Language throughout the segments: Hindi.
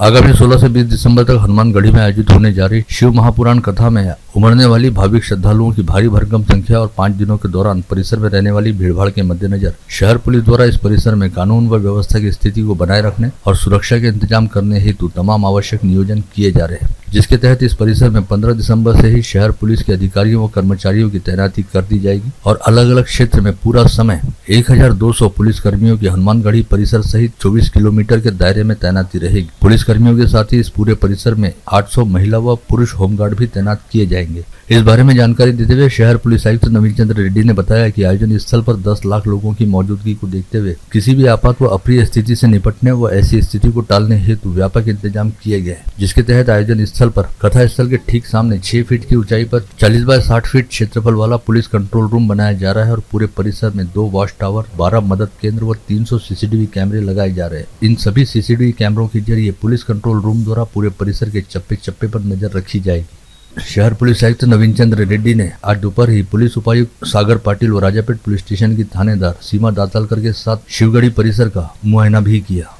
आगामी 16 से 20 दिसंबर तक हनुमानगढ़ी में आयोजित होने जा रही शिव महापुराण कथा में उमड़ने वाली भाविक श्रद्धालुओं की भारी भरकम संख्या और 5 दिनों के दौरान परिसर में रहने वाली भीड़भाड़ के मद्देनजर शहर पुलिस द्वारा इस परिसर में कानून व व्यवस्था की स्थिति को बनाए रखने और सुरक्षा के इंतजाम करने हेतु तमाम आवश्यक नियोजन किए जा रहे हैं, जिसके तहत इस परिसर में 15 दिसंबर से ही शहर पुलिस के अधिकारियों व कर्मचारियों की तैनाती कर दी जाएगी और अलग अलग क्षेत्र में पूरा समय 1200 पुलिस कर्मियों की हनुमानगढ़ी परिसर सहित 24 किलोमीटर के दायरे में तैनाती रहेगी। पुलिस कर्मियों के साथ ही इस पूरे परिसर में 800 महिला व पुरुष होमगार्ड भी तैनात किए जाएंगे। इस बारे में जानकारी देते हुए शहर पुलिस आयुक्त नवीन चंद्र रेड्डी ने बताया कि आयोजन स्थल पर 10 लाख लोगों की मौजूदगी को देखते हुए किसी भी आपात व अप्रिय स्थिति से निपटने व ऐसी स्थिति को टालने हेतु व्यापक इंतजाम किए गए हैं, जिसके तहत आयोजन स्थल पर कथा स्थल के ठीक सामने 6 फीट की ऊंचाई पर 40 बाय 60 फीट क्षेत्रफल वाला पुलिस कंट्रोल रूम बनाया जा रहा है और पूरे परिसर में 2 वॉच टावर, 12 मदद केंद्र व 300 सीसीटीवी कैमरे लगाए जा रहे हैं। इन सभी सीसीटीवी कैमरों के जरिए पुलिस कंट्रोल रूम द्वारा पूरे परिसर के चप्पे चप्पे पर नजर रखी जाएगी। शहर पुलिस आयुक्त नवीन चंद्र रेड्डी ने आज दोपहर ही पुलिस उपायुक्त सागर पाटिल व राजापेट पुलिस स्टेशन की थानेदार सीमा दातालकर के साथ शिवगढ़ी परिसर का मुआयना भी किया।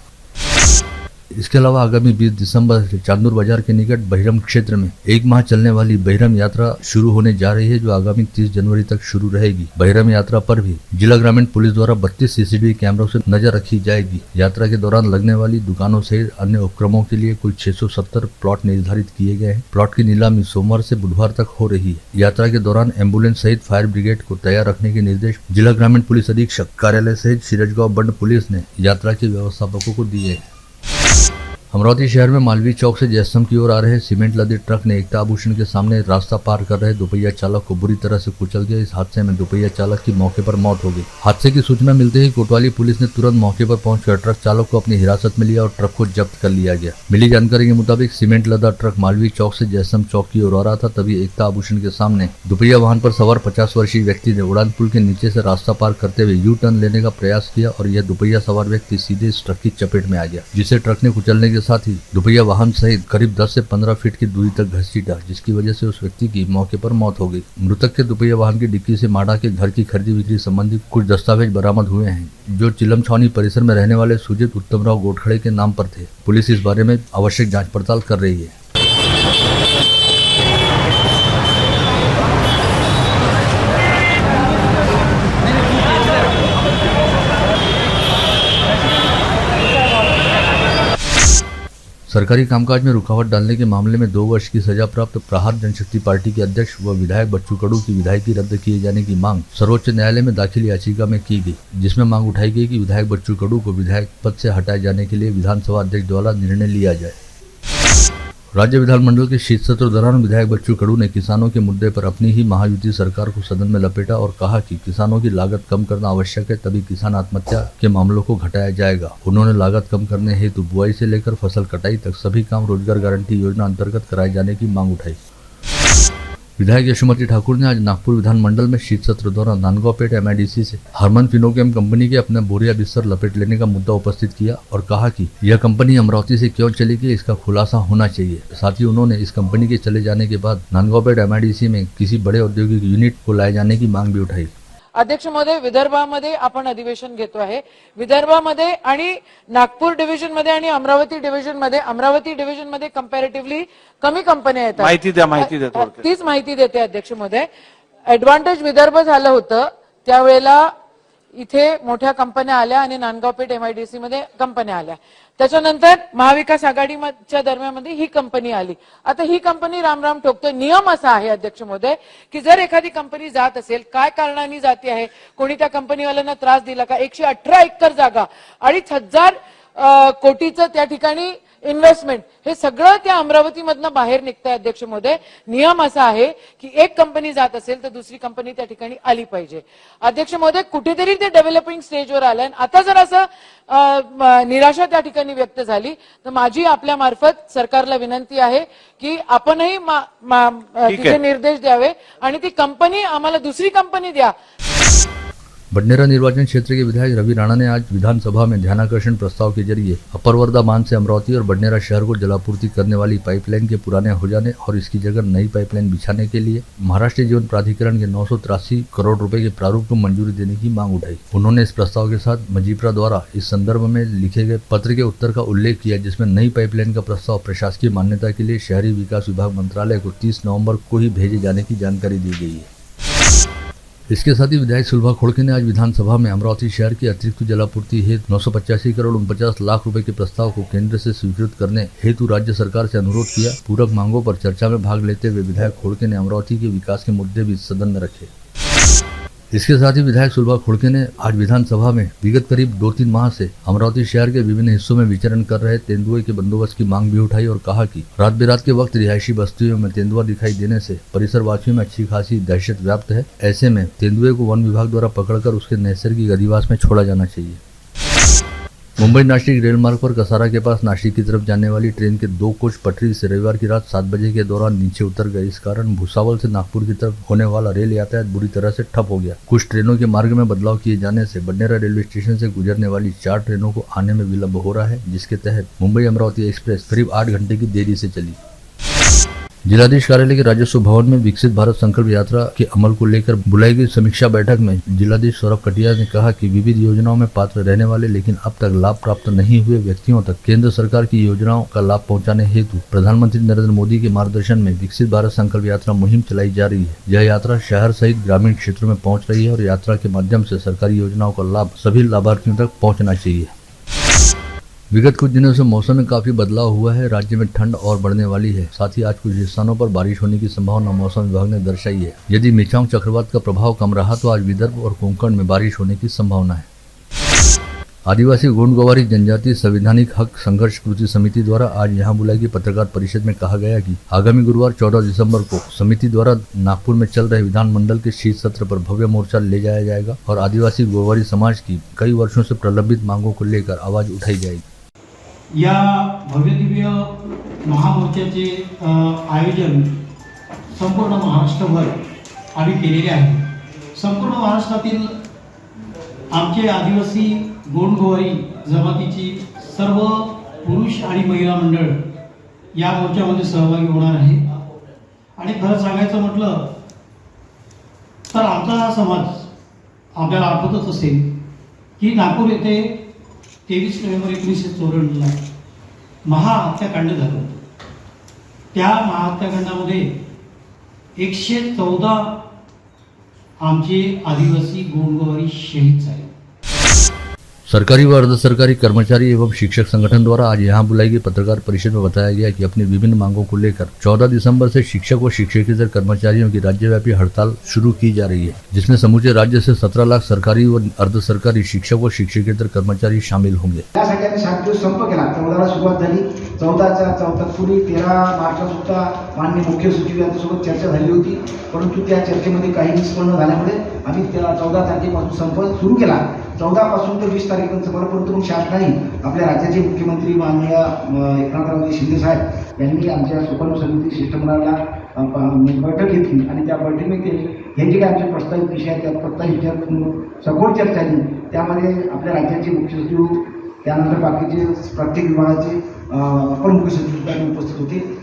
इसके अलावा आगामी 20 दिसंबर से चांदूर बाजार के निकट बहिरम क्षेत्र में 1 माह चलने वाली बहिरम यात्रा शुरू होने जा रही है, जो आगामी 30 जनवरी तक शुरू रहेगी। बहिरम यात्रा पर भी जिला ग्रामीण पुलिस द्वारा 32 सीसीटीवी कैमरों से नजर रखी जाएगी। यात्रा के दौरान लगने वाली दुकानों सहित अन्य उपक्रमों के लिए कुल 670 प्लॉट निर्धारित किए गए हैं। प्लॉट की नीलामी सोमवार से बुधवार तक हो रही है। यात्रा के दौरान एम्बुलेंस सहित फायर ब्रिगेड को तैयार रखने के निर्देश जिला ग्रामीण पुलिस अधीक्षक कार्यालय सहित सिरजगांव बंड पुलिस ने यात्रा के व्यवस्थापकों को दिए। अमरावती शहर में मालवीय चौक से जयस्तंभ की ओर आ रहे सीमेंट लदे ट्रक ने एकता आभूषण के सामने रास्ता पार कर रहे दोपहिया चालक को बुरी तरह से कुचल दिया। इस हादसे में दोपहिया चालक की मौके पर मौत हो गई। हादसे की सूचना मिलते ही कोतवाली पुलिस ने तुरंत मौके पर पहुंचकर ट्रक चालक को अपनी हिरासत में लिया और ट्रक को जब्त कर लिया गया। मिली जानकारी के मुताबिक सीमेंट लदा ट्रक मालवीय चौक से जयस्तंभ चौक की ओर आ रहा था, तभी एकता आभूषण के सामने दोपहिया वाहन पर सवार 50 वर्षीय व्यक्ति ने उड़ान पुल के नीचे से रास्ता पार करते हुए यू टर्न लेने का प्रयास किया और यह दोपहिया सवार व्यक्ति सीधे इस ट्रक की चपेट में आ गया, जिसे ट्रक ने कुचलने के साथ ही दोपहिया वाहन सहित करीब 10 से 15 फीट की दूरी तक घसीटा, जिसकी वजह से उस व्यक्ति की मौके पर मौत हो गई। मृतक के दोपहिया वाहन की डिक्की से माडा के घर की खरीदी बिक्री संबंधी कुछ दस्तावेज बरामद हुए हैं, जो चिलम छावनी परिसर में रहने वाले सुजीत उत्तमराव गोटखड़े के नाम पर थे। पुलिस इस बारे में आवश्यक जांच पड़ताल कर रही है। सरकारी कामकाज में रुकावट डालने के मामले में 2 वर्ष की सजा प्राप्त प्रहार जनशक्ति पार्टी के अध्यक्ष व विधायक बच्चू कडू की विधायकी रद्द किए जाने की मांग सर्वोच्च न्यायालय में दाखिल याचिका में की गई, जिसमें मांग उठाई गई कि विधायक बच्चू कडू को विधायक पद से हटाए जाने के लिए विधानसभा अध्यक्ष द्वारा निर्णय लिया जाए। राज्य विधानमंडल के शीत सत्र दौरान विधायक बच्चू कडू ने किसानों के मुद्दे पर अपनी ही महायुति सरकार को सदन में लपेटा और कहा कि किसानों की लागत कम करना आवश्यक है, तभी किसान आत्महत्या के मामलों को घटाया जाएगा। उन्होंने लागत कम करने हेतु बुआई से लेकर फसल कटाई तक सभी काम रोजगार गारंटी योजना अंतर्गत कराए जाने की मांग उठाई। विधायक यशोमती ठाकुर ने आज नागपुर विधानमंडल में शीत सत्र दौरान नांदगांवपेट MIDC से हरमन फिनोकेम कंपनी के अपना बोरिया बिस्तर लपेट लेने का मुद्दा उपस्थित किया और कहा कि यह कंपनी अमरावती से क्यों चली गई, इसका खुलासा होना चाहिए। साथ ही उन्होंने इस कंपनी के चले जाने के बाद नांदगांवपेट MIDC में किसी बड़े औद्योगिक यूनिट को लाए जाने की मांग भी उठाई। अध्यक्ष महोदय, विदर्भामध्ये आपण अधिवेशन घेतो आहे। विदर्भामध्ये आणि नागपूर डिव्हिजन मध्ये आणि अमरावती डिव्हिजन मध्ये कंपॅरेटिव्हली कमी कंपन्या येतात। माहिती देतो तीच माहिती देते अध्यक्ष महोदय। ऍडव्हान्टेज विदर्भ झालं होतं त्यावेळेला इथे मोठ्या कंपन्या आल्या आणि नांदगावपेठ MIDC मध्ये कंपन्या आल्या। त्याच्यानंतर महाविकास आघाडीच्या दरम्यानमध्ये ही कंपनी आली। आता ही कंपनी रामराम ठोकतोय। नियम असा आहे अध्यक्ष महोदय की जर एखादी कंपनी जात असेल, काय कारणाने जाते आहे, कोणी त्या कंपनीवाल्यांना त्रास दिला का, 118 एकर जागा 2,500 कोटीचं त्या ठिकाणी इन्व्हेस्टमेंट, हे सगळं त्या अमरावतीमधनं बाहेर निघतंय अध्यक्ष महोदय। नियम असा आहे की एक कंपनी जात असेल तर दुसरी कंपनी त्या ठिकाणी आली पाहिजे। अध्यक्ष महोदय, कुठेतरी ते डेव्हलपिंग स्टेजवर आलंय। आता जर असं निराशा त्या ठिकाणी व्यक्त झाली तर माझी आपल्या मार्फत सरकारला विनंती आहे की आपणही तिथे निर्देश द्यावे आणि ती कंपनी आम्हाला दुसरी कंपनी द्या। बडनेरा निर्वाचन क्षेत्र के विधायक रवि राणा ने आज विधानसभा में ध्यानाकर्षण प्रस्ताव के जरिए अपर वर्धा बांध से अमरावती और बडनेरा शहर को जलापूर्ति करने वाली पाइपलाइन के पुराने हो जाने और इसकी जगह नई पाइपलाइन बिछाने के लिए महाराष्ट्र जीवन प्राधिकरण के 983 करोड़ रुपए के प्रारूप को मंजूरी देने की मांग उठाई। उन्होंने इस प्रस्ताव के साथ मजीप्रा द्वारा इस संदर्भ में लिखे गए पत्र के उत्तर का उल्लेख किया, जिसमें नई पाइपलाइन का प्रस्ताव प्रशासकीय मान्यता के लिए शहरी विकास विभाग मंत्रालय को 30 नवंबर को ही भेजे जाने की जानकारी दी गई है। इसके साथ ही विधायक सुलभा खोड़के ने आज विधानसभा में अमरावती शहर की अतिरिक्त जलापूर्ति हेतु 985 करोड़ 49 लाख रुपए के प्रस्ताव को केंद्र से स्वीकृत करने हेतु राज्य सरकार से अनुरोध किया। पूरक मांगों पर चर्चा में भाग लेते हुए विधायक खोड़के ने अमरावती के विकास के मुद्दे भी सदन में रखे। इसके साथ ही विधायक सुलभा खोड़के ने आज विधानसभा में विगत करीब 2-3 माह से अमरावती शहर के विभिन्न हिस्सों में विचरण कर रहे तेंदुए के बंदोबस्त की मांग भी उठाई और कहा कि रात बेरात के वक्त रिहायशी बस्तियों में तेंदुआ दिखाई देने से परिसर वासियों में अच्छी खासी दहशत व्याप्त है। ऐसे में तेंदुए को वन विभाग द्वारा पकड़कर उसके नैसर्गिक अधिवास में छोड़ा जाना चाहिए। मुंबई नासिक रेल मार्ग पर कसारा के पास नासिक की तरफ जाने वाली ट्रेन के 2 कोच पटरी से रविवार की रात 7 बजे के दौरान नीचे उतर गए। इस कारण भुसावल से नागपुर की तरफ होने वाला रेल यातायात बुरी तरह से ठप हो गया। कुछ ट्रेनों के मार्ग में बदलाव किए जाने से बडनेरा रेलवे स्टेशन से गुजरने वाली 4 ट्रेनों को आने में विलंब हो रहा है, जिसके तहत मुंबई अमरावती एक्सप्रेस करीब 8 घंटे की देरी से चली। जिलाधीश कार्यालय के राजस्व भवन में विकसित भारत संकल्प यात्रा के अमल को लेकर बुलाई गई समीक्षा बैठक में जिलाधीश सौरभ कटिया ने कहा कि विविध योजनाओं में पात्र रहने वाले लेकिन अब तक लाभ प्राप्त नहीं हुए व्यक्तियों तक केंद्र सरकार की योजनाओं का लाभ पहुंचाने हेतु प्रधानमंत्री नरेंद्र मोदी के मार्गदर्शन में विकसित भारत संकल्प यात्रा मुहिम चलाई जा रही है। यह यात्रा शहर सहित ग्रामीण क्षेत्रों में पहुंच रही है और यात्रा के माध्यम से सरकारी योजनाओं का लाभ सभी लाभार्थियों तक पहुँचना चाहिए। विगत कुछ दिनों से मौसम में काफी बदलाव हुआ है। राज्य में ठंड और बढ़ने वाली है। साथ ही आज कुछ स्थानों पर बारिश होने की संभावना मौसम विभाग ने दर्शाई है। यदि मिचांग चक्रवात का प्रभाव कम रहा तो आज विदर्भ और कोंकण में बारिश होने की संभावना है। आदिवासी गोंड गवारी जनजाति संवैधानिक हक संघर्ष कृति समिति द्वारा आज यहाँ बुलाई गई पत्रकार परिषद में कहा गया कि आगामी गुरुवार 14 दिसंबर को समिति द्वारा नागपुर में चल रहे विधानमंडल के शीत सत्र पर भव्य मोर्चा ले जाया जाएगा और आदिवासी गोवारी समाज की कई वर्षों से प्रलंबित मांगों को लेकर आवाज उठाई जाएगी। या भव्य दिव्य महामोर्चाचे आयोजन संपूर्ण महाराष्ट्रभर आम्ही केलेले आहे। संपूर्ण महाराष्ट्रातील आमचे आदिवासी गोंड गोवारी जमातीची सर्व पुरुष आणि महिला मंडळ या मोर्चामध्ये सहभागी होणार आहे। आणि खरं सांगायचं म्हटलं तर आमचा हा समाज आपल्याला आठवतच असेल की नागपूर येथे 23 नोव्हेंबर 1994 महाहत्याकांड झालं होतं। त्या महाहत्याकांडामध्ये 114 आमचे आदिवासी गोंडगोवारी शहीद झाले। सरकारी व अर्ध सरकारी कर्मचारी एवं शिक्षक संगठन द्वारा आज यहाँ बुलाई गई पत्रकार परिषद में बताया गया कि अपनी विभिन्न मांगों को लेकर 14 दिसंबर से शिक्षक व शिक्षकेतर कर्मचारियों की राज्यव्यापी हड़ताल शुरू की जा रही है, जिसमें समूचे राज्य से 17 लाख सरकारी व अर्ध सरकारी शिक्षक व शिक्षकेतर कर्मचारी शामिल होंगे। त्यासाठी आम्ही 7 दिवस संप केला। 14ला सुरुवात झाली। 14च्या तत्पूर्वी 13 मार्चला सुद्धा माननीय मुख्य सचिव यांच्यासोबत चर्चा झाली होती, परंतु त्या चर्चेमध्ये काही निष्पन्न झाल्यामुळे आम्ही 14 तारखेपासून संप सुरू केला। 14 पासून ते 20 तारखेपर्यंत संप, परंतु मग शासनाने आपल्या राज्याचे मुख्यमंत्री माननीय एकनाथरावजी शिंदे साहेब यांनी आमच्या सुकाणू समिती शिष्टमंडळाला बैठक घेतली आणि त्या बैठकीमध्ये हे जे काही आमचे प्रस्तावित विषय आहेत त्या प्रस्तावित विषयात सखोल चर्चा झाली। त्यामध्ये आपल्या राज्याचे मुख्य सचिव त्यानंतर बाकीचे प्रत्येक विभागाचे अपर मुख्य सचिव उपस्थित होते।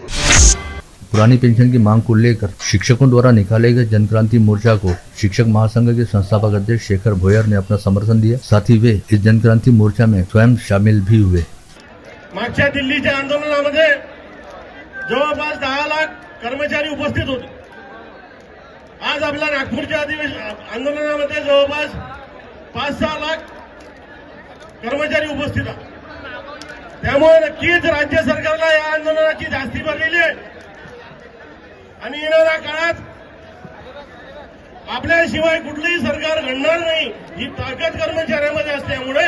पुरानी पेंशन की मांग को लेकर शिक्षकों द्वारा निकाले गए जनक्रांति मोर्चा को शिक्षक महासंघ के संस्थापक अध्यक्ष शेखर भोयर ने अपना समर्थन दिया। साथ ही वे इस जनक्रांति मोर्चा में स्वयं शामिल भी हुए। मागच्या दिल्लीच्या आंदोलनामध्ये जवळपास 10 लाख कर्मचारी उपस्थित होते। आज आपल्या नागपूरच्या आंदोलनामध्ये जवळपास 5-6 लाख कर्मचारी उपस्थित आहेत। त्यामुळे नक्कीच राज्य सरकारला या आंदोलनाची जास्ती भरलेली आहे आणि येणाऱ्या काळात आपल्याशिवाय कुठलंही सरकार घडणार नाही ही ताकद कर्मचाऱ्यांमध्ये असल्यामुळे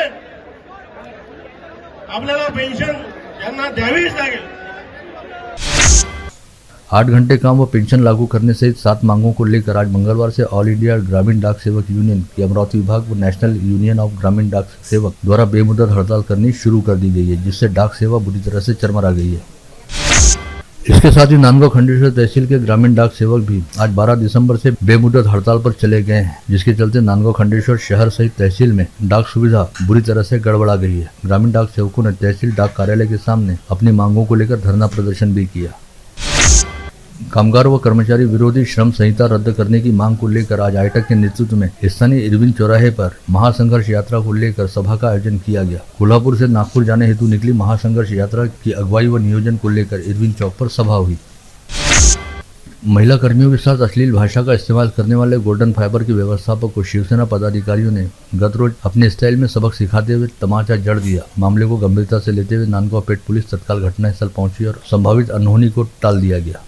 आपल्याला पेन्शन यांना द्यावीच लागेल। 8 घंटे काम व पेंशन लागू करने सहित 7 मांगों को लेकर आज मंगलवार से ऑल इंडिया ग्रामीण डाक सेवक यूनियन की अमरावती विभाग व नेशनल यूनियन ऑफ ग्रामीण डाक सेवक द्वारा बेमुदत हड़ताल करनी शुरू कर दी गई है, जिससे डाक सेवा बुरी तरह से चरमरा गई है। इसके साथ ही नांदगांव खंडेश्वर तहसील के ग्रामीण डाक सेवक भी आज 12 दिसंबर से बेमुदत हड़ताल पर चले गए हैं, जिसके चलते नांदगांव खंडेश्वर शहर सहित तहसील में डाक सुविधा बुरी तरह से गड़बड़ा गई है। ग्रामीण डाक सेवकों ने तहसील डाक कार्यालय के सामने अपनी मांगों को लेकर धरना प्रदर्शन भी किया। कामगार व कर्मचारी विरोधी श्रम संहिता रद्द करने की मांग को लेकर आज आइटक के नेतृत्व में स्थानीय इरविन चौराहे पर महासंघर्ष यात्रा को लेकर सभा का आयोजन किया गया। कोल्हापुर से नागपुर जाने हेतु निकली महासंघर्ष यात्रा की अगुवाई व नियोजन को लेकर इरविन चौक पर सभा हुई। महिला कर्मियों के साथ अश्लील भाषा का इस्तेमाल करने वाले गोल्डन फाइबर के व्यवस्थापक को शिवसेना पदाधिकारियों ने गत रोज अपने स्टाइल में सबक सिखाते हुए तमाचा जड़ दिया। मामले को गंभीरता से लेते हुए नांदगांव पेट पुलिस तत्काल घटनास्थल पहुंची और संभावित अनहोनी को टाल दिया गया।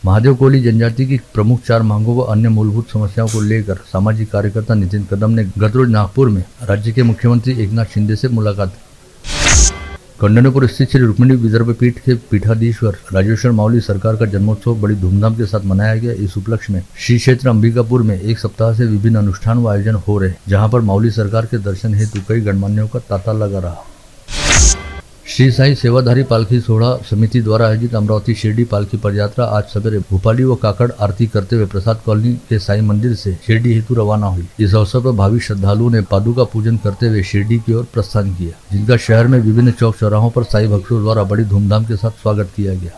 महादेव कोली जनजाति की प्रमुख 4 मांगों व अन्य मूलभूत समस्याओं को लेकर सामाजिक कार्यकर्ता नितिन कदम ने गत रोज नागपुर में राज्य के मुख्यमंत्री एकनाथ शिंदे से मुलाकात की। कौंडिन्यपुर स्थित श्री रुक्मिणी विदर्भ पीठ के पीठाधीश्वर राजेश्वर माउली सरकार का जन्मोत्सव बड़ी धूमधाम के साथ मनाया गया। इस उपलक्ष्य में श्री क्षेत्र अंबिकापुर में एक सप्ताह से विभिन्न अनुष्ठान व आयोजन हो रहे, जहाँ पर माउली सरकार के दर्शन हेतु कई गणमान्यों का तांता लगा रहा। श्री साई सेवाधारी पालकी सोहड़ा समिति द्वारा आयोजित अमरावती शिरडी पालकी पदयात्रा आज सवेरे भोपाली व काकड़ आरती करते हुए प्रसाद कॉलोनी के साई मंदिर से शिरडी हेतु रवाना हुई। इस अवसर पर भाविक श्रद्धालुओं ने पादुका पूजन करते हुए शिरडी की ओर प्रस्थान किया, जिनका शहर में विभिन्न चौक चौराहों पर साई भक्तों द्वारा बड़ी धूमधाम के साथ स्वागत किया गया।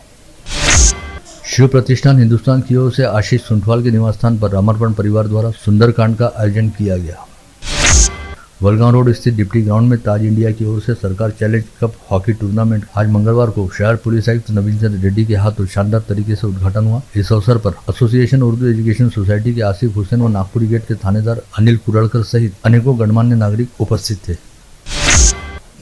शिव प्रतिष्ठान हिंदुस्तान की ओर से आशीष सुंठवाल के निवास स्थान पर रामार्पण परिवार द्वारा सुंदरकांड का आयोजन किया गया। वलगांव रोड स्थित डिप्टी ग्राउंड में ताज इंडिया की ओर से सरकार चैलेंज कप हॉकी टूर्नामेंट आज मंगलवार को शहर पुलिस आयुक्त नवीन चंद्र रेड्डी के हाथों शानदार तरीके से उद्घाटन हुआ। इस अवसर पर एसोसिएशन उर्दू एजुकेशन सोसाइटी के आसिफ हुसैन व नागपुरी गेट के थानेदार अनिल कुरड़कर सहित अनेकों गणमान्य नागरिक उपस्थित थे।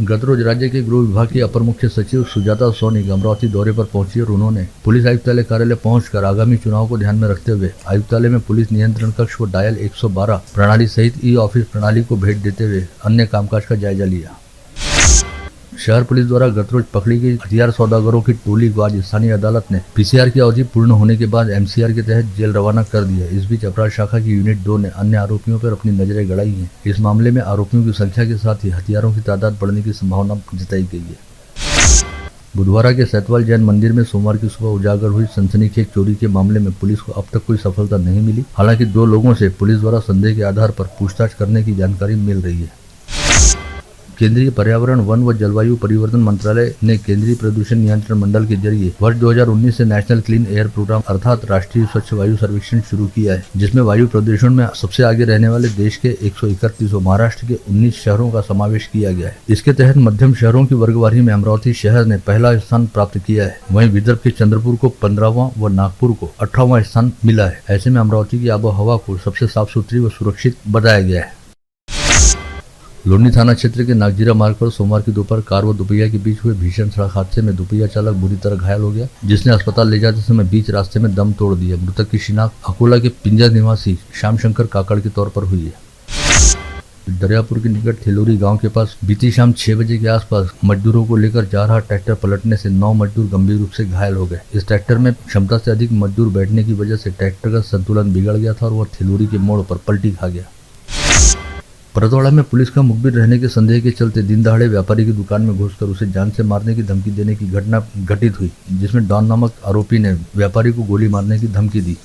गत रोज राज्य के गृह विभाग की अपर मुख्य सचिव सुजाता सोनी अमरावती दौरे पर पहुंची और उन्होंने पुलिस आयुक्तालय कार्यालय पहुंचकर आगामी चुनाव को ध्यान में रखते हुए आयुक्तालय में पुलिस नियंत्रण कक्ष व डायल 112 प्रणाली सहित ई ऑफिस प्रणाली को भेंट देते हुए अन्य कामकाज का जायजा लिया। शहर पुलिस द्वारा गत रोज पकड़ी गई हथियार सौदागरों की टोली को आज स्थानीय अदालत ने पीसीआर की अवधि पूर्ण होने के बाद एमसीआर के तहत जेल रवाना कर दिया। इस बीच अपराध शाखा की यूनिट 2 ने अन्य आरोपियों पर अपनी नजरें गड़ाई हैं। इस मामले में आरोपियों की संख्या के साथ ही हथियारों की तादाद बढ़ने की संभावना जताई गई है। बुधवारा के सैतवाल जैन मंदिर में सोमवार की सुबह उजागर हुई सनसनीखेज चोरी के मामले में पुलिस को अब तक कोई सफलता नहीं मिली। हालांकि 2 लोगों से पुलिस द्वारा संदेह के आधार पर पूछताछ करने की जानकारी मिल रही है। केंद्रीय पर्यावरण, वन व जलवायु परिवर्तन मंत्रालय ने केंद्रीय प्रदूषण नियंत्रण मंडल के जरिए वर्ष 2019 से नेशनल क्लीन एयर प्रोग्राम अर्थात राष्ट्रीय स्वच्छ वायु सर्वेक्षण शुरू किया है, जिसमें वायु प्रदूषण में सबसे आगे रहने वाले देश के 131 और महाराष्ट्र के 19 शहरों का समावेश किया गया है। इसके तहत मध्यम शहरों की वर्गवारी में अमरावती शहर ने पहला स्थान प्राप्त किया है। वहीं विदर्भ के चंद्रपुर को 15वां व नागपुर को 18वां स्थान मिला है। ऐसे में अमरावती की आबोहवा को सबसे साफ सुथरी व सुरक्षित बताया गया है। लोनी थाना क्षेत्र के नागजीरा मार्ग पर सोमवार की दोपहर कार व दुपहिया के बीच हुए भीषण सड़क हादसे में दुपहिया चालक बुरी तरह घायल हो गया, जिसने अस्पताल ले जाते समय बीच रास्ते में दम तोड़ दिया। मृतक की शिनाख्त अकोला के पिंजर निवासी श्याम शंकर काकड़ के तौर पर हुई है। दरियापुर के निकट थिलोरी गांव के पास बीती शाम 6 बजे के आसपास मजदूरों को लेकर जा रहा ट्रैक्टर पलटने से 9 मजदूर गंभीर रूप से घायल हो गए। इस ट्रैक्टर में क्षमता से अधिक मजदूर बैठने की वजह से ट्रैक्टर का संतुलन बिगड़ गया था और वह थिलोरी के मोड़ पर पलटी खा गया। परतवाड़ा में पुलिस का मुखबिर रहने के संदेह के चलते दिन दहाड़े व्यापारी की दुकान में घुसकर उसे जान से मारने की धमकी देने की घटना घटित हुई, जिसमें डॉन नामक आरोपी ने व्यापारी को गोली मारने की धमकी दी।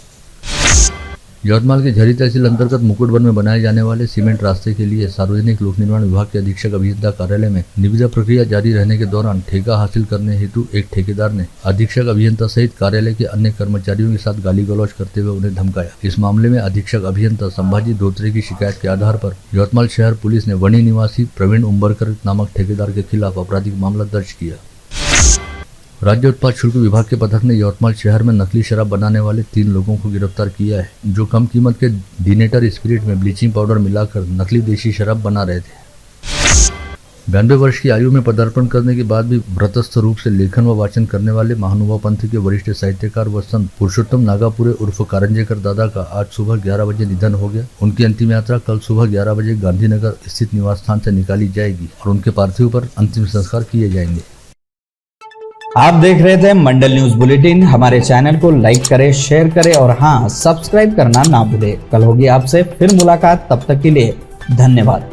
यवतमाल के झरी तहसील अंतर्गत मुकुटवन में बनाए जाने वाले सीमेंट रास्ते के लिए सार्वजनिक लोक निर्माण विभाग के अधीक्षक अभियंता कार्यालय में निविदा प्रक्रिया जारी रहने के दौरान ठेका हासिल करने हेतु एक ठेकेदार ने अधीक्षक अभियंता सहित कार्यालय के अन्य कर्मचारियों के साथ गाली गलौज करते हुए उन्हें धमकाया। इस मामले में अधीक्षक अभियंता संभाजी धोत्रे की शिकायत के आधार पर यवतमाल शहर पुलिस ने वणी निवासी प्रवीण उम्बरकर नामक ठेकेदार के खिलाफ आपराधिक मामला दर्ज किया। राज्य उत्पाद शुल्क विभाग के पथक ने यवतमाल शहर में नकली शराब बनाने वाले 3 लोगों को गिरफ्तार किया है, जो कम कीमत के डिनेटर स्पिरिट में ब्लीचिंग पाउडर मिलाकर नकली देशी शराब बना रहे थे। 92 वर्ष की आयु में पदार्पण करने के बाद भी व्रतस्थ रूप से लेखन व वाचन करने वाले महानुभाव पंथ के वरिष्ठ साहित्यकार व संत पुरुषोत्तम नागापुरे उर्फ कारंजेकर दादा का आज सुबह 11 बजे निधन हो गया। उनकी अंतिम यात्रा कल सुबह 11 बजे गांधीनगर स्थित निवास स्थान से निकाली जाएगी और उनके पार्थिव पर अंतिम संस्कार किए जाएंगे। आप देख रहे थे मंडल न्यूज बुलेटिन। हमारे चैनल को लाइक करें, शेयर करें और हाँ, सब्सक्राइब करना ना भूलें। कल होगी आपसे फिर मुलाकात, तब तक के लिए धन्यवाद।